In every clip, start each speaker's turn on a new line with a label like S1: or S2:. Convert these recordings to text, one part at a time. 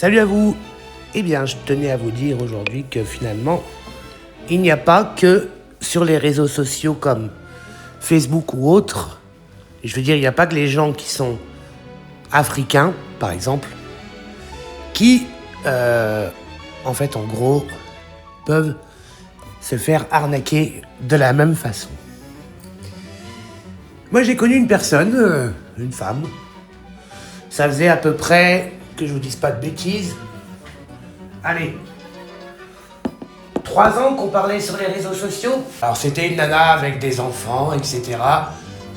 S1: Salut à vous. Eh bien, je tenais à vous dire aujourd'hui que finalement, il n'y a pas que sur les réseaux sociaux comme Facebook ou autres, je veux dire, il n'y a pas que les gens qui sont africains, par exemple, qui, en fait, en gros, peuvent se faire arnaquer de la même façon. Moi, j'ai connu une personne, une femme. Ça faisait à peu près, que je vous dise pas de bêtises, allez, 3 ans qu'on parlait sur les réseaux sociaux. Alors c'était une nana avec des enfants, etc.,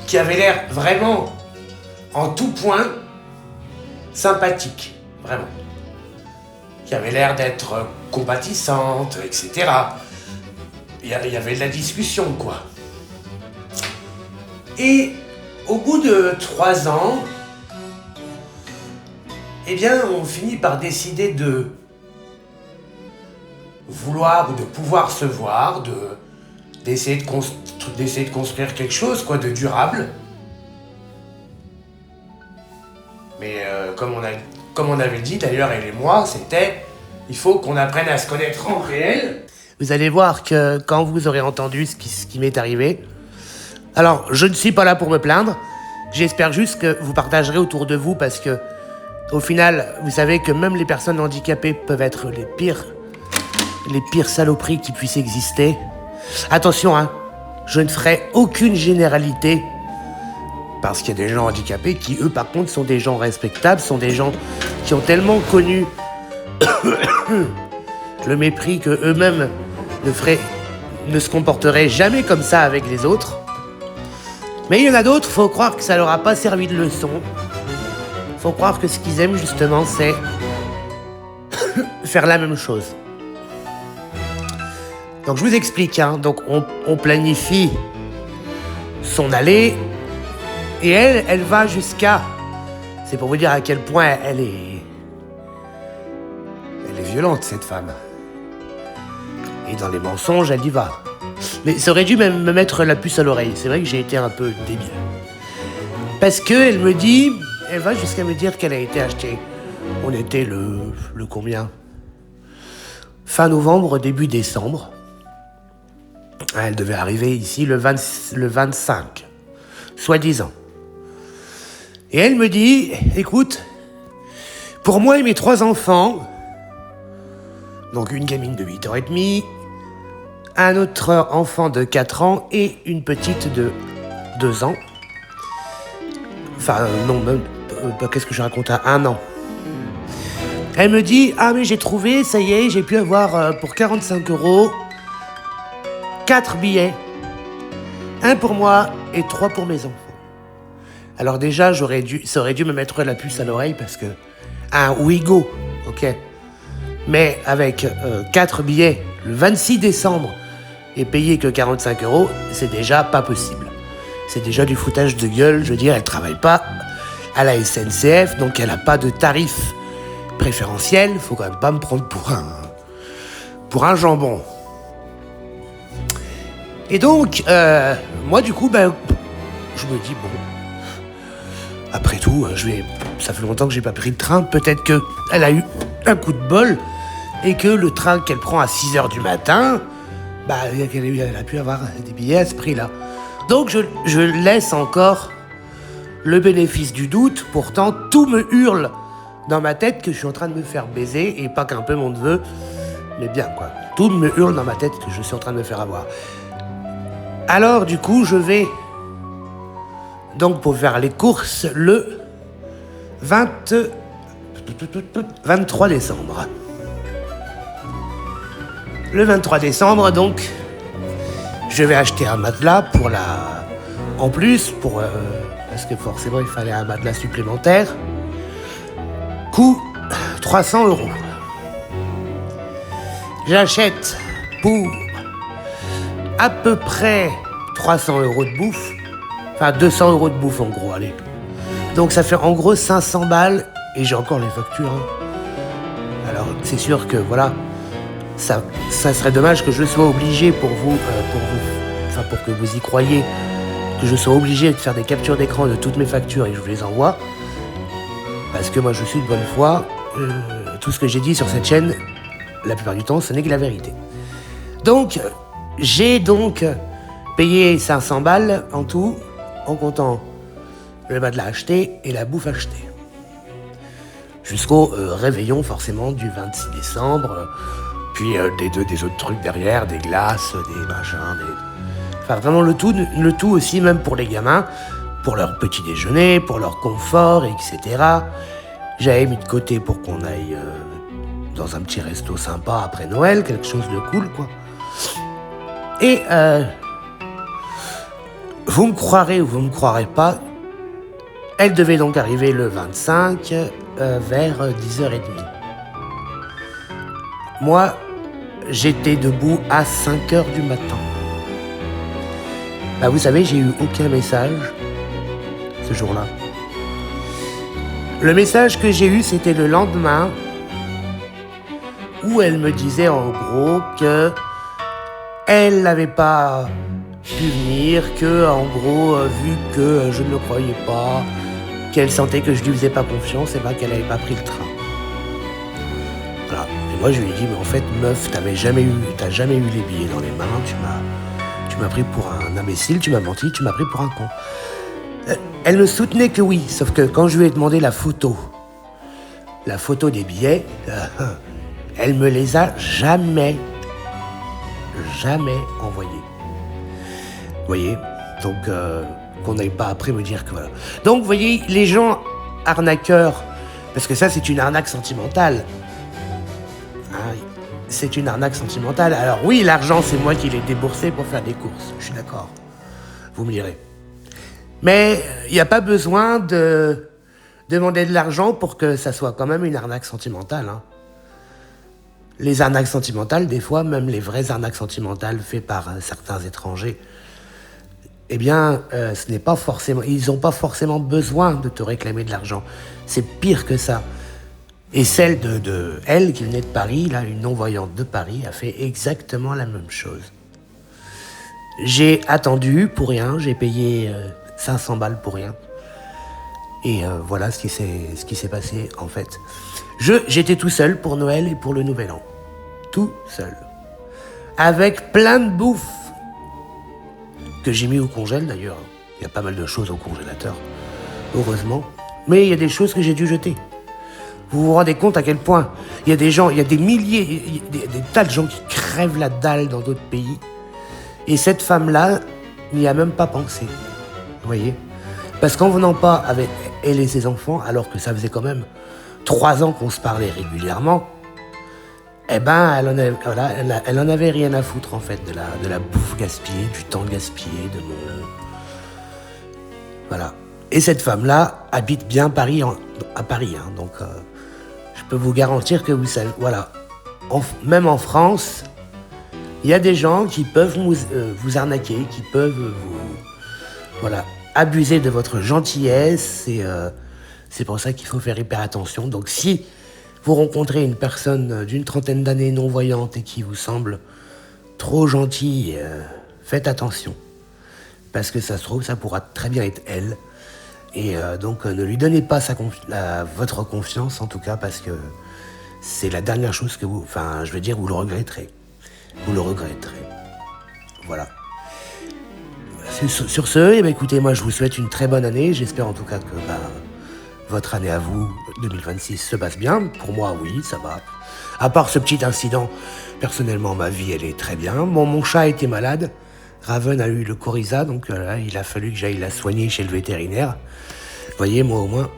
S1: qui avait l'air vraiment, en tout point, sympathique, vraiment. Qui avait l'air d'être compatissante, etc. Il y avait de la discussion, quoi. Et au bout de 3 ans, eh bien, on finit par décider de vouloir ou de pouvoir se voir, d'essayer de construire quelque chose, quoi, de durable. Mais comme on avait dit d'ailleurs, elle et moi, c'était il faut qu'on apprenne à se connaître en réel. Vous allez voir que quand vous aurez entendu ce qui m'est arrivé, alors je ne suis pas là pour me plaindre, j'espère juste que vous partagerez autour de vous parce que au final, vous savez que même les personnes handicapées peuvent être les pires saloperies qui puissent exister. Attention, hein, je ne ferai aucune généralité, parce qu'il y a des gens handicapés qui, eux, par contre, sont des gens respectables, sont des gens qui ont tellement connu le mépris que eux-mêmes ne se comporteraient jamais comme ça avec les autres. Mais il y en a d'autres, faut croire que ça leur a pas servi de leçon. Faut croire que ce qu'ils aiment justement, c'est faire la même chose. Donc je vous explique, hein. Donc on planifie son allée et elle va jusqu'à... C'est pour vous dire à quel point elle est violente, cette femme. Et dans les mensonges, elle y va. Mais ça aurait dû même me mettre la puce à l'oreille. C'est vrai que j'ai été un peu débile. Parce qu'elle me dit... Elle va jusqu'à me dire qu'elle a été achetée. On était le combien ? Fin novembre, début décembre. Elle devait arriver ici le 25, soi-disant. Et elle me dit, écoute, pour moi et mes 3 enfants, donc une gamine de 8 ans et demi, un autre enfant de 4 ans et une petite de 2 ans. Enfin, non, même, qu'est-ce que je raconte à 1 an. Elle me dit, ah mais j'ai trouvé, ça y est, j'ai pu avoir pour 45 €, 4 billets. 1 pour moi et 3 pour mes enfants. Alors déjà, ça aurait dû me mettre la puce à l'oreille parce que, un Ouigo, ok. Mais avec 4 billets le 26 décembre et payer que 45 €, c'est déjà pas possible. C'est déjà du foutage de gueule, je veux dire, elle travaille pas à la SNCF, donc elle a pas de tarif préférentiel, faut quand même pas me prendre pour un jambon. Et donc, moi du coup, je me dis, bon, après tout, ça fait longtemps que j'ai pas pris de train, peut-être qu'elle a eu un coup de bol, et que le train qu'elle prend à 6h du matin, elle a pu avoir des billets à ce prix-là. Donc je laisse encore le bénéfice du doute, pourtant tout me hurle dans ma tête que je suis en train de me faire baiser, et pas qu'un peu mon neveu, mais bien quoi. Tout me hurle dans ma tête que je suis en train de me faire avoir. Alors du coup je vais donc pour faire les courses le 23 décembre. Le 23 décembre donc, je vais acheter un matelas en plus, parce que forcément il fallait un matelas supplémentaire. Coût 300 €. J'achète pour à peu près 300 € de bouffe. Enfin 200 € de bouffe en gros, allez. Donc ça fait en gros 500 balles et j'ai encore les factures. Hein. Alors c'est sûr que voilà, ça serait dommage que je sois obligé pour que vous y croyiez, que je sois obligé de faire des captures d'écran de toutes mes factures et que je vous les envoie. Parce que moi je suis de bonne foi, tout ce que j'ai dit sur cette chaîne, la plupart du temps, ce n'est que la vérité. Donc, j'ai donc payé 500 balles en tout, en comptant le matelas acheté et la bouffe achetée. Jusqu'au réveillon, forcément, du 26 décembre, puis des autres trucs derrière, des glaces, des machins, Enfin, vraiment le tout aussi, même pour les gamins, pour leur petit déjeuner, pour leur confort, etc. J'avais mis de côté pour qu'on aille dans un petit resto sympa après Noël, quelque chose de cool, quoi. Et vous me croirez ou vous me croirez pas, elle devait donc arriver le 25 vers 10h30. Moi, j'étais debout à 5h du matin. Bah, vous savez, j'ai eu aucun message ce jour-là. Le message que j'ai eu, c'était le lendemain, où elle me disait en gros que elle n'avait pas pu venir, que en gros, vu que je ne le croyais pas, qu'elle sentait que je lui faisais pas confiance, et ben qu'elle n'avait pas pris le train. Voilà. Et moi je lui ai dit, mais en fait, meuf, t'as jamais eu les billets dans les mains, tu m'as pris pour un imbécile, tu m'as menti, tu m'as pris pour un con. Elle ne soutenait que oui, sauf que quand je lui ai demandé la photo des billets, elle me les a jamais envoyés. Vous voyez, donc qu'on n'aille pas après me dire que voilà. Donc vous voyez, les gens arnaqueurs, parce que ça c'est une arnaque sentimentale. Hein, c'est une arnaque sentimentale. Alors oui, l'argent c'est moi qui l'ai déboursé pour faire des courses, je suis d'accord. Vous me direz. Mais il n'y a pas besoin de demander de l'argent pour que ça soit quand même une arnaque sentimentale. Hein. Les arnaques sentimentales, des fois, même les vraies arnaques sentimentales faites par certains étrangers, eh bien, ce n'est pas forcément, ils n'ont pas forcément besoin de te réclamer de l'argent. C'est pire que ça. Et celle de elle qui venait de Paris, là, une non-voyante de Paris, a fait exactement la même chose. J'ai attendu pour rien, j'ai payé 500 balles pour rien. Et voilà ce qui s'est passé en fait. J'étais tout seul pour Noël et pour le Nouvel An. Tout seul. Avec plein de bouffe. Que j'ai mis au congèle d'ailleurs. Il y a pas mal de choses au congélateur. Heureusement. Mais il y a des choses que j'ai dû jeter. Vous vous rendez compte à quel point il y a des gens, il y a des milliers, des tas de gens qui crèvent la dalle dans d'autres pays. Et cette femme-là n'y a même pas pensé. Vous voyez ? Parce qu'en venant pas avec elle et ses enfants, alors que ça faisait quand même 3 ans qu'on se parlait régulièrement, eh ben, elle en avait rien à foutre en fait de la bouffe gaspillée, du temps gaspillé, de mon... Voilà. Et cette femme-là habite bien Paris, à Paris, hein, donc je peux vous garantir que vous savez, voilà, même en France, il y a des gens qui peuvent vous arnaquer, qui peuvent voilà, abuser de votre gentillesse, et c'est pour ça qu'il faut faire hyper attention. Donc si vous rencontrez une personne d'une trentaine d'années non-voyante et qui vous semble trop gentille, faites attention. Parce que ça se trouve, ça pourra très bien être elle. Et donc ne lui donnez pas votre confiance, en tout cas, parce que c'est la dernière chose que vous le regretterez. Vous le regretterez. Voilà. Sur ce, écoutez, moi je vous souhaite une très bonne année. J'espère en tout cas que votre année à vous, 2026, se passe bien. Pour moi, oui, ça va. À part ce petit incident, personnellement, ma vie, elle est très bien. Mon chat était malade. Raven a eu le coryza, donc là, il a fallu que j'aille la soigner chez le vétérinaire. Vous voyez, moi au moins,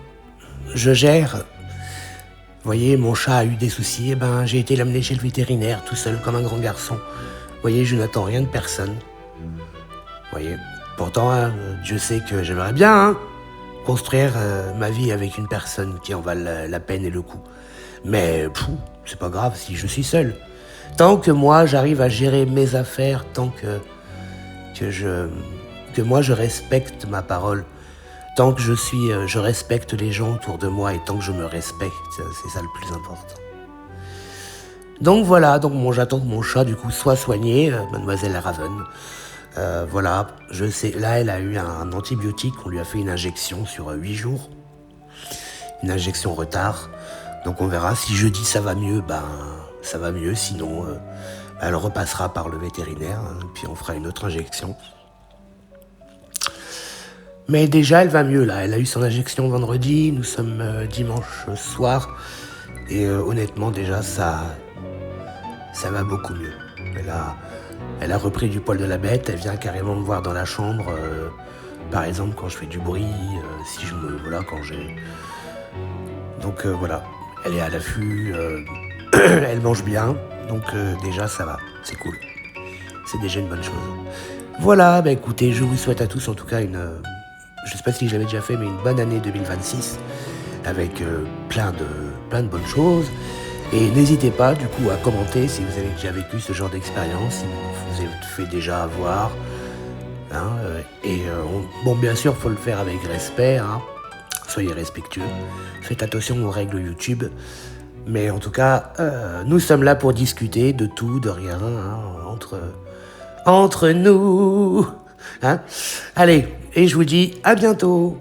S1: je gère. Vous voyez, mon chat a eu des soucis, j'ai été l'amener chez le vétérinaire, tout seul, comme un grand garçon. Vous voyez, je n'attends rien de personne. Vous voyez, pourtant, Dieu sait que j'aimerais bien construire ma vie avec une personne qui en valent la peine et le coup. Mais c'est pas grave si je suis seul. Tant que moi, j'arrive à gérer mes affaires, tant que moi, je respecte ma parole, tant que je respecte les gens autour de moi et tant que je me respecte, c'est ça le plus important. Donc voilà, j'attends que mon chat, du coup, soit soigné, mademoiselle Raven. Voilà, je sais, là, elle a eu un antibiotique, on lui a fait une injection sur 8 jours. Une injection retard. Donc on verra. Si jeudi ça va mieux, ben ça va mieux. Sinon, elle repassera par le vétérinaire, hein, puis on fera une autre injection. Mais déjà, elle va mieux là. Elle a eu son injection vendredi. Nous sommes dimanche soir. Et honnêtement, déjà, ça va beaucoup mieux. Elle a repris du poil de la bête. Elle vient carrément me voir dans la chambre. Par exemple, quand je fais du bruit, si je me... Voilà, quand j'ai... Donc voilà, elle est à l'affût, elle mange bien. Donc déjà, ça va, c'est cool. C'est déjà une bonne chose. Voilà, bah écoutez, je vous souhaite à tous en tout cas une... je sais pas si je l'avais déjà fait, mais une bonne année 2026. Avec plein de bonnes choses. Et n'hésitez pas du coup à commenter si vous avez déjà vécu ce genre d'expérience, si vous avez fait déjà avoir. Hein, bon, bien sûr, il faut le faire avec respect. Hein. Soyez respectueux. Faites attention aux règles YouTube. Mais en tout cas, nous sommes là pour discuter de tout, de rien, hein, entre nous. Hein. Allez, et je vous dis à bientôt.